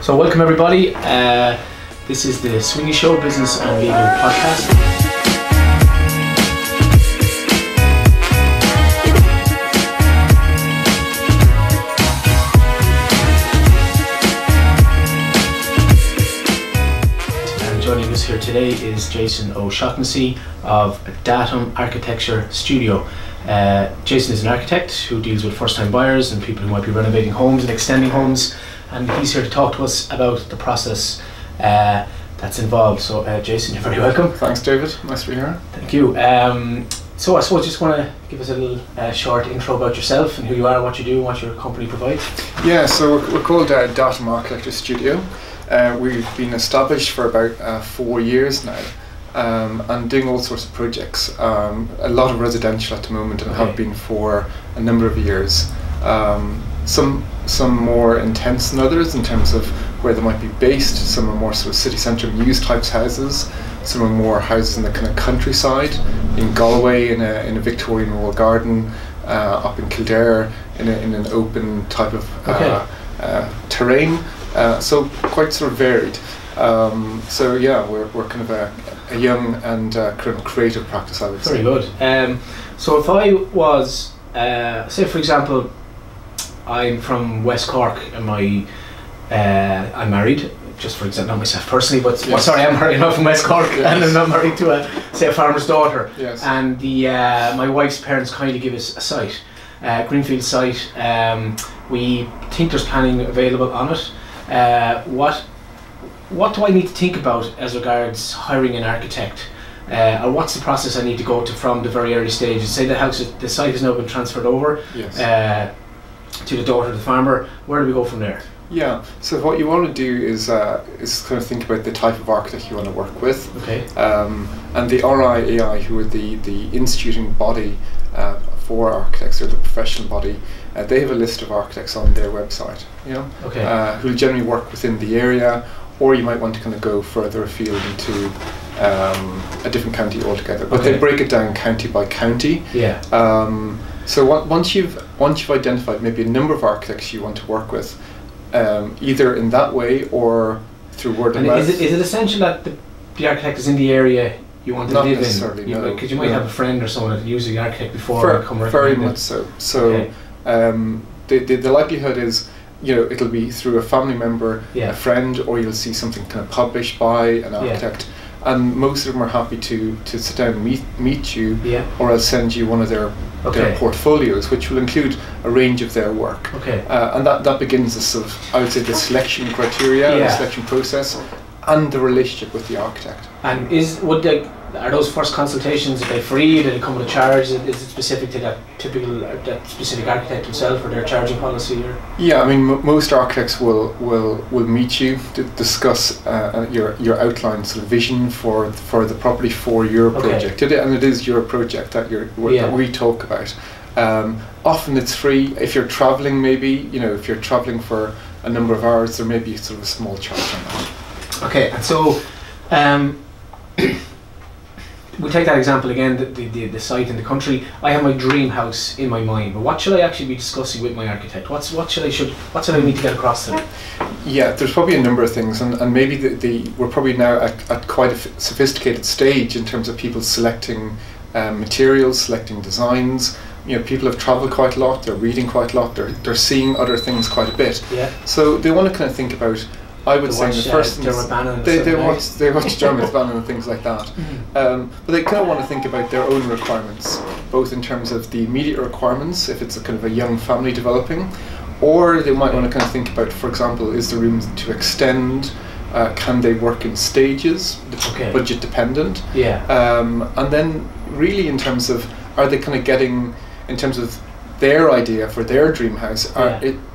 So welcome everybody, this is the Sweeney Show, Business and Legal Podcast. And joining us here today is Jason O'Shaughnessy of DATUM Architecture Studio. Jason is an architect who deals with first-time buyers and people who might be renovating homes and extending homes, and he's here to talk to us about the process that's involved. So Jason, you're very welcome. Thanks David, nice to be here. Thank you. So I suppose just want to give us a little short intro about yourself and who you are, what you do and what your company provides. Yeah, so we're called DATUM Architecture Studio. We've been established for about 4 years now. And doing all sorts of projects, a lot of residential at the moment, and have been for a number of years. Some more intense than others in terms of where they might be based. Some are more sort of city centre muse types houses. Some are more houses in the kind of countryside, in Galway in a Victorian walled garden, up in Kildare in an open type of terrain. So quite sort of varied. So yeah, we're kind of a young and kind of creative practice, I would say. Very good. So if I was, say for example, I'm from West Cork and I'm married, just for example, not myself personally, but yes. Sorry, I'm married, not from West Cork, yes. and I'm not married to a farmer's daughter. Yes. And my wife's parents kindly give us a site, Greenfield site. We think there's planning available on it. What do I need to think about as regards hiring an architect? Or what's the process I need to go to from the very early stages? Say the site has now been transferred over, yes. To the daughter of the farmer. Where do we go from there? Yeah, so what you want to do is kind of think about the type of architect you want to work with. Okay. And the RIAI, who are the instituting body for architects, or the professional body, they have a list of architects on their website, you know, who generally work within the area, or you might want to kind of go further afield into a different county altogether. But they break it down county by county. Yeah. So once you've identified maybe a number of architects you want to work with, either in that way or through word of mouth. Is it essential that the architect is in the area you want to Not live in? necessarily, no. Because you might have a friend or someone that uses the architect before and come recommend very it. much so. So the likelihood is, you know, it'll be through a family member, a friend, or you'll see something kind of published by an architect. And most of them are happy to sit down and meet you, or I'll send you one of their portfolios, which will include a range of their work. And that begins the sort of, I would say, the selection criteria, the selection process, and the relationship with the architect. And are those first consultations, are they free? Do they come with a charge? Is it specific to that specific architect himself, or their charging policy? Or? Yeah, I mean, most architects will meet you to discuss your outline sort of vision for the property for your project, and it is your project that we talk about. Often it's free. If you're traveling, maybe, you know, if you're traveling for a number of hours, there may be sort of a small charge on that. Okay, and so we'll take that example again, the site in the country. I have my dream house in my mind, but what should I actually be discussing with my architect? What should I need to get across to them? Yeah, there's probably a number of things, and maybe we're probably now at quite a sophisticated stage in terms of people selecting materials, selecting designs. You know, people have travelled quite a lot, they're reading quite a lot, they're seeing other things quite a bit. Yeah. So they want to kind of think about, I would say, the first thing they watch Dermot Bannon and things like that. But they kind of want to think about their own requirements, both in terms of the immediate requirements, if it's a kind of a young family developing, or they might want to kind of think about, for example, is the room to extend? Can they work in stages, budget dependent? And then really in terms of, are they kind of getting, in terms of their idea for their dream house,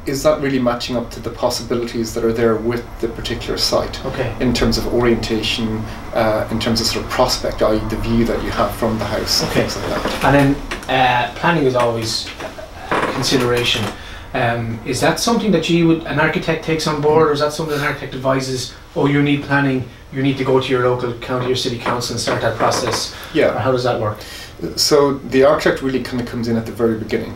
is that really matching up to the possibilities that are there with the particular site, in terms of orientation, in terms of sort of prospect, i.e. the view that you have from the house, and things like that. And then planning is always a consideration. Is that something that an architect takes on board, or is that something an architect advises, oh, you need planning, you need to go to your local county or city council and start that process? Or how does that work? So the architect really kind of comes in at the very beginning.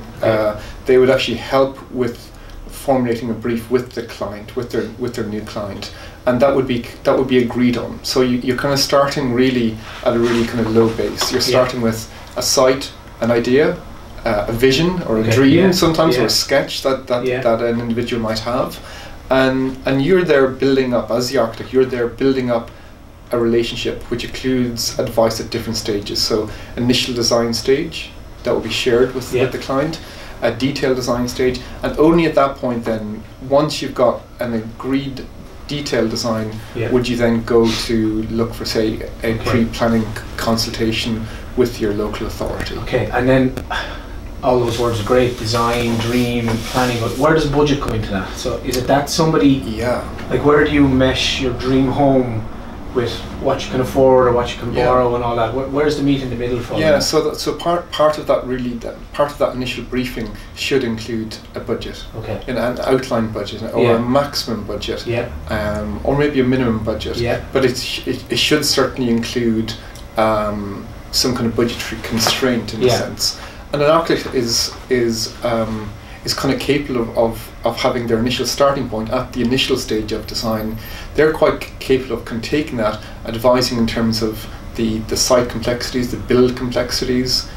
They would actually help with formulating a brief with the client, with their new client, and that would be agreed on. So you're kind of starting really at a really kind of low base. You're starting with a site, an idea, a vision or a dream sometimes, or a sketch that an individual might have, and you're there building up, as the architect, you're there building up a relationship which includes advice at different stages. So initial design stage, that will be shared with the client, a detailed design stage, and only at that point then, once you've got an agreed detailed design, would you then go to look for, say, a pre-planning consultation with your local authority. Okay, and then all those words are great, design, dream, planning, but where does budget come into that? So is it that somebody, like where do you mesh your dream home with what you can afford or what you can borrow and all that? Where's the meat in the middle from? Yeah, so part of that really, part of that initial briefing should include a budget, an outline budget or a maximum budget, or maybe a minimum budget. But it should certainly include some kind of budgetary constraint in a sense. And an architect is kind of capable of having their initial starting point at the initial stage of design. They're quite capable of kind of taking that, advising in terms of the site complexities, the build complexities,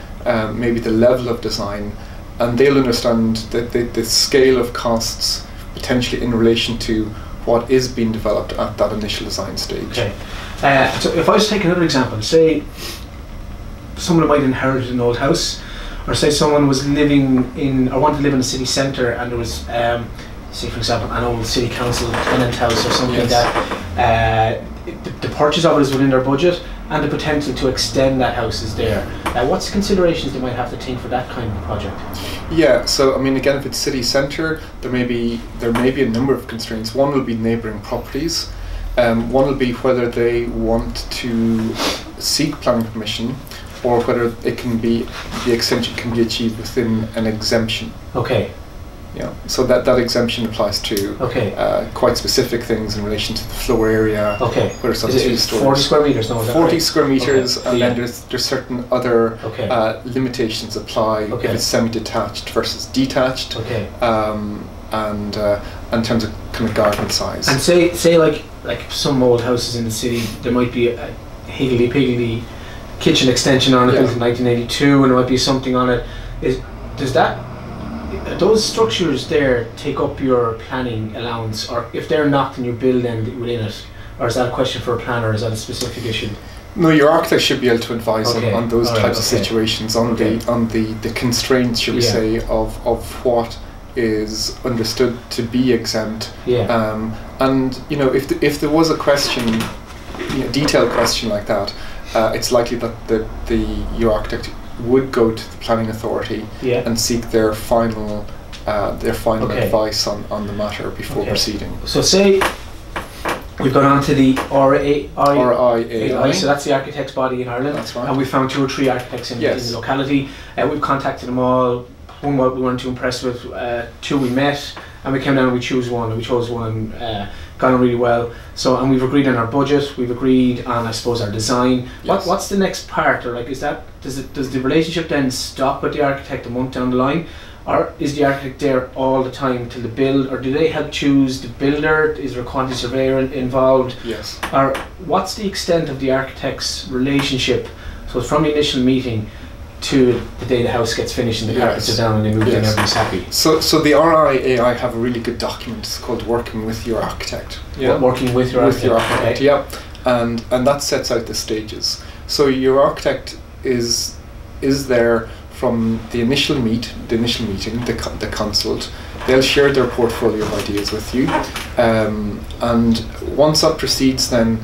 maybe the level of design, and they'll understand the scale of costs potentially in relation to what is being developed at that initial design stage. Okay. So if I was to take another example, say someone might inherit an old house, or say someone was living in, or wanted to live in a city centre, and there was, say for example, an old city council tenant house or something that the purchase of it is within their budget, and the potential to extend that house is there. What's the considerations they might have to think for that kind of project? Yeah, so I mean, again, if it's city centre, there may be a number of constraints. One will be neighbouring properties. One will be whether they want to seek planning permission, or whether it can be, the extension can be achieved within an exemption. Okay. Yeah, so that exemption applies to quite specific things in relation to the floor area. Okay. Where it's on 2 stories. 40 square meters, no? 40 square meters, and then there's certain other limitations apply if it's semi-detached versus detached. Okay. And in terms of kind of garden size. And say like some old houses in the city, there might be a higgledy-piggledy kitchen extension on it built in 1982, and there might be something on it. Does those structures there take up your planning allowance, or if they're knocked and you build them within it, or is that a question for a planner, or is that a specific issue? No, your architect should be able to advise on those types of situations, on the constraints, should we say, of what is understood to be exempt. And if there was a question, detailed question like that, it's likely that your architect would go to the planning authority and seek their final advice on the matter before proceeding. So say we've gone on to the RIAI, so that's the architects body in Ireland. That's right. And we found 2 or 3 architects in the locality. We've contacted them all. One we weren't too impressed with, 2 we met, and we came down and we chose one, got on really well. So, and we've agreed on our budget, we've agreed on, I suppose, our design. What's the next part, or like, does the relationship then stop with the architect a month down the line, or is the architect there all the time till the build, or do they help choose the builder? Is there a quantity surveyor involved? Yes. Or what's the extent of the architect's relationship? So from the initial meeting to the day the house gets finished and the carpets are down and they move in and everybody's happy. So the RIAI have a really good document. It's called Working with Your Architect. Working with your architect. And that sets out the stages. So your architect is there from the initial meeting, the consult. They'll share their portfolio of ideas with you, and once that proceeds, then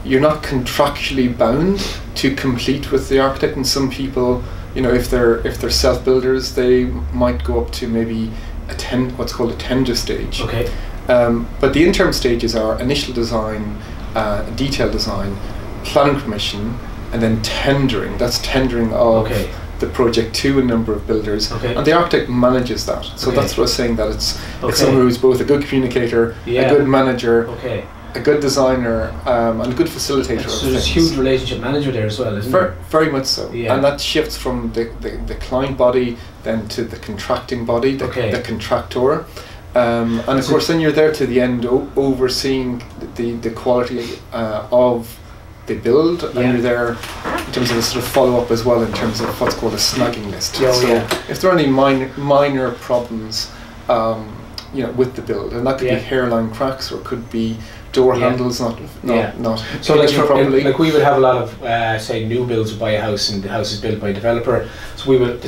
you're not contractually bound to complete with the architect. And some people, if they're self-builders, they might go up to maybe what's called a tender stage. But the interim stages are initial design, detailed design, planning permission, and then tendering. That's tendering of the project to a number of builders, and the architect manages that. So that's what I was saying, that it's someone who's both a good communicator, a good manager, a good designer and a good facilitator. So there's a huge relationship manager there as well, isn't there? Very much so. Yeah. And that shifts from the client body then to the contracting body, the contractor. And of course then you're there to the end overseeing the quality of the build, and you're there in terms of a sort of follow-up as well in terms of what's called a snagging list. If there are any minor problems with the build, and that could be hairline cracks, or it could be door handles not so like properly. Like we would have a lot of say new builds, would buy a house and the house is built by a developer, so we would,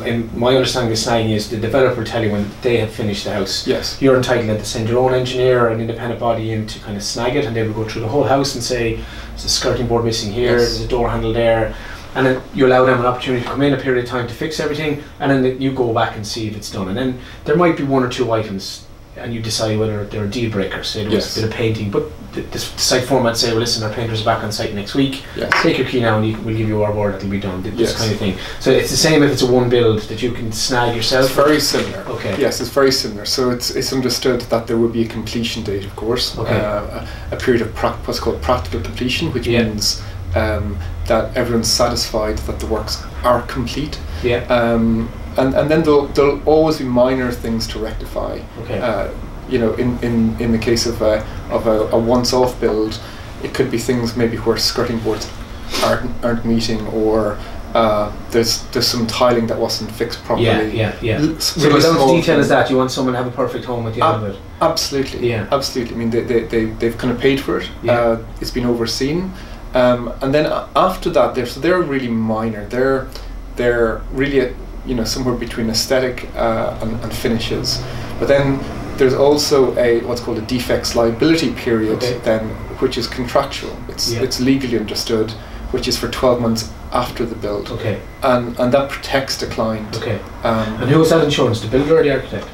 in my understanding of snagging is the developer will tell you when they have finished the house. Yes. You're entitled to send your own engineer or an independent body in to kind of snag it, and they will go through the whole house and say there's a skirting board missing here, there's a door handle there, and then you allow them an opportunity to come in a period of time to fix everything, and then you go back and see if it's done, and then there might be one or two items and you decide whether they're deal breakers. Say there was a bit of painting, but the site format say, well, listen, our painters are back on site next week. Take your key now, and we'll give you our board. It'll be done. This kind of thing. So it's the same if it's a one build that you can snag yourself. It's very similar. Okay. Yes, it's very similar. So it's understood that there will be a completion date, of course. Okay. A period of what's called practical completion, which means that everyone's satisfied that the works are complete. And then there'll always be minor things to rectify. Okay. In the case of a once-off build, it could be things maybe where skirting boards aren't meeting, or there's some tiling that wasn't fixed properly. So down to detail as that, you want someone to have a perfect home at the end of it. Absolutely. Absolutely. I mean, they've kind of paid for it. It's been overseen, and then after that, they're really minor. They're really somewhere between aesthetic and finishes. But then there's also what's called a defects liability period, then, which is contractual. It's legally understood, which is for 12 months after the build. Okay. And that protects the client. Okay. And who has that insurance? The builder or the architect?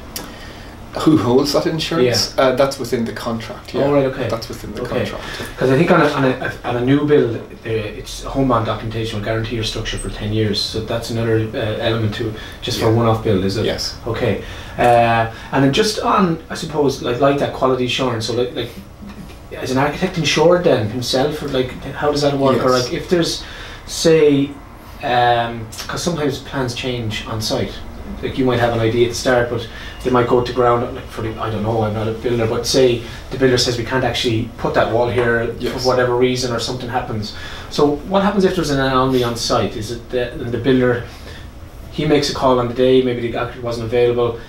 Who holds that insurance? That's within the contract. Yeah. Oh, right, okay. That's within the contract. Because I think on a new build, it's home bond documentation will guarantee your structure for 10 years. So that's another element to just for a one-off build, is it? Yes. Okay. And then just on, I suppose, like that quality assurance. So like as an architect insured then himself, or like how does that work? Yes. Or like if there's, say, because sometimes plans change on site. Like you might have an idea at the start, but they might go to ground for I don't know, I'm not a builder, but say the builder says we can't actually put that wall here for whatever reason, or something happens. So what happens if there's an anomaly on site? Is it the builder, he makes a call on the day, maybe the architect wasn't available,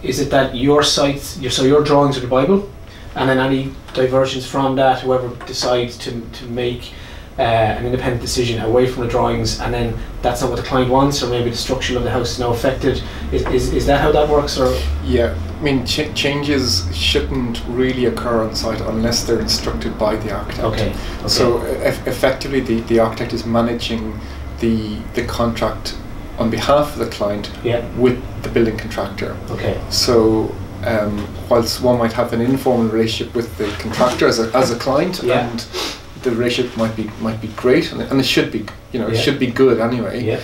is it that your drawings are the Bible, and then any diversions from that, whoever decides to make an independent decision away from the drawings, and then that's not what the client wants, or maybe the structure of the house is now affected, is that how that works? Or I mean changes shouldn't really occur on site unless they're instructed by the architect. Okay. So effectively the architect is managing the contract on behalf of the client with the building contractor. Okay. So whilst one might have an informal relationship with the contractor as a client, and the relationship might be great, and it should be, it should be good anyway.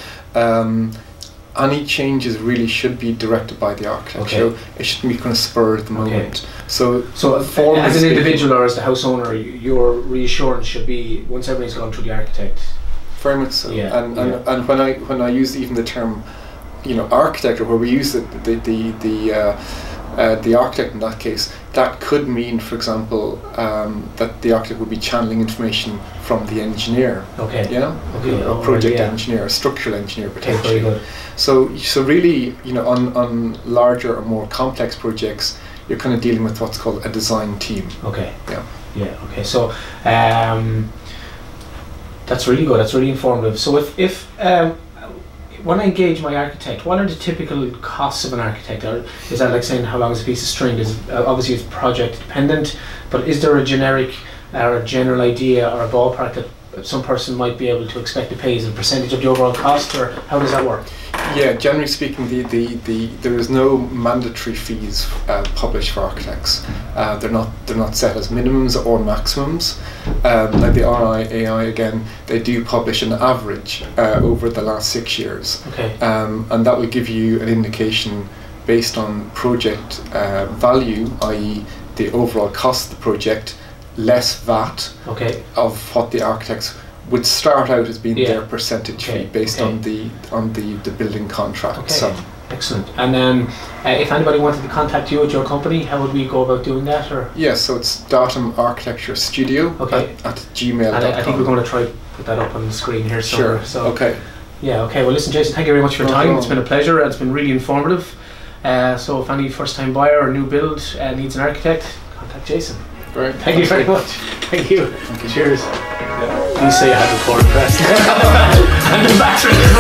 Any changes really should be directed by the architect. Okay. So it shouldn't be kind of spur at the moment. So as an individual or as the house owner, your reassurance should be once everything's gone through the architect. Very much so. And when I use even the term, architect, or where we use the architect in that case, that could mean, for example, that the architect would be channeling information from the engineer. Okay. A project engineer, a structural engineer potentially. Very good. So really, on larger or more complex projects, you're kind of dealing with what's called a design team. Okay. Okay. So that's really good. That's really informative. So if when I engage my architect, what are the typical costs of an architect? Or is that like saying how long is a piece of string? Obviously it's project dependent, but is there a generic or a general idea or a ballpark that some person might be able to expect to pay as a percentage of the overall cost, or how does that work? Yeah, generally speaking, there is no mandatory fees published for architects. They're not set as minimums or maximums. Like the RIAI, again, they do publish an average over the last 6 years. Okay. And that will give you an indication based on project value, i.e. the overall cost of the project, less VAT Okay. of what the architects would start out as being Yeah. their percentage Okay, fee based okay. on the building contract. Okay. So Excellent. And if anybody wanted to contact you at your company, how would we go about doing that? Or yeah, so it's DATUM Architecture Studio Okay. at gmail.com. and I think we're going to try put that up on the screen here somewhere. Sure. So Okay. yeah. Okay. Well, listen, Jason. Thank you very much for your No time. problem. It's been a pleasure. And it's been really informative. So if any first-time buyer or new build needs an architect, contact Jason. Great. Thank you very much. Thank you. Thank you. Cheers. Please say I had the cord pressed. And the battery is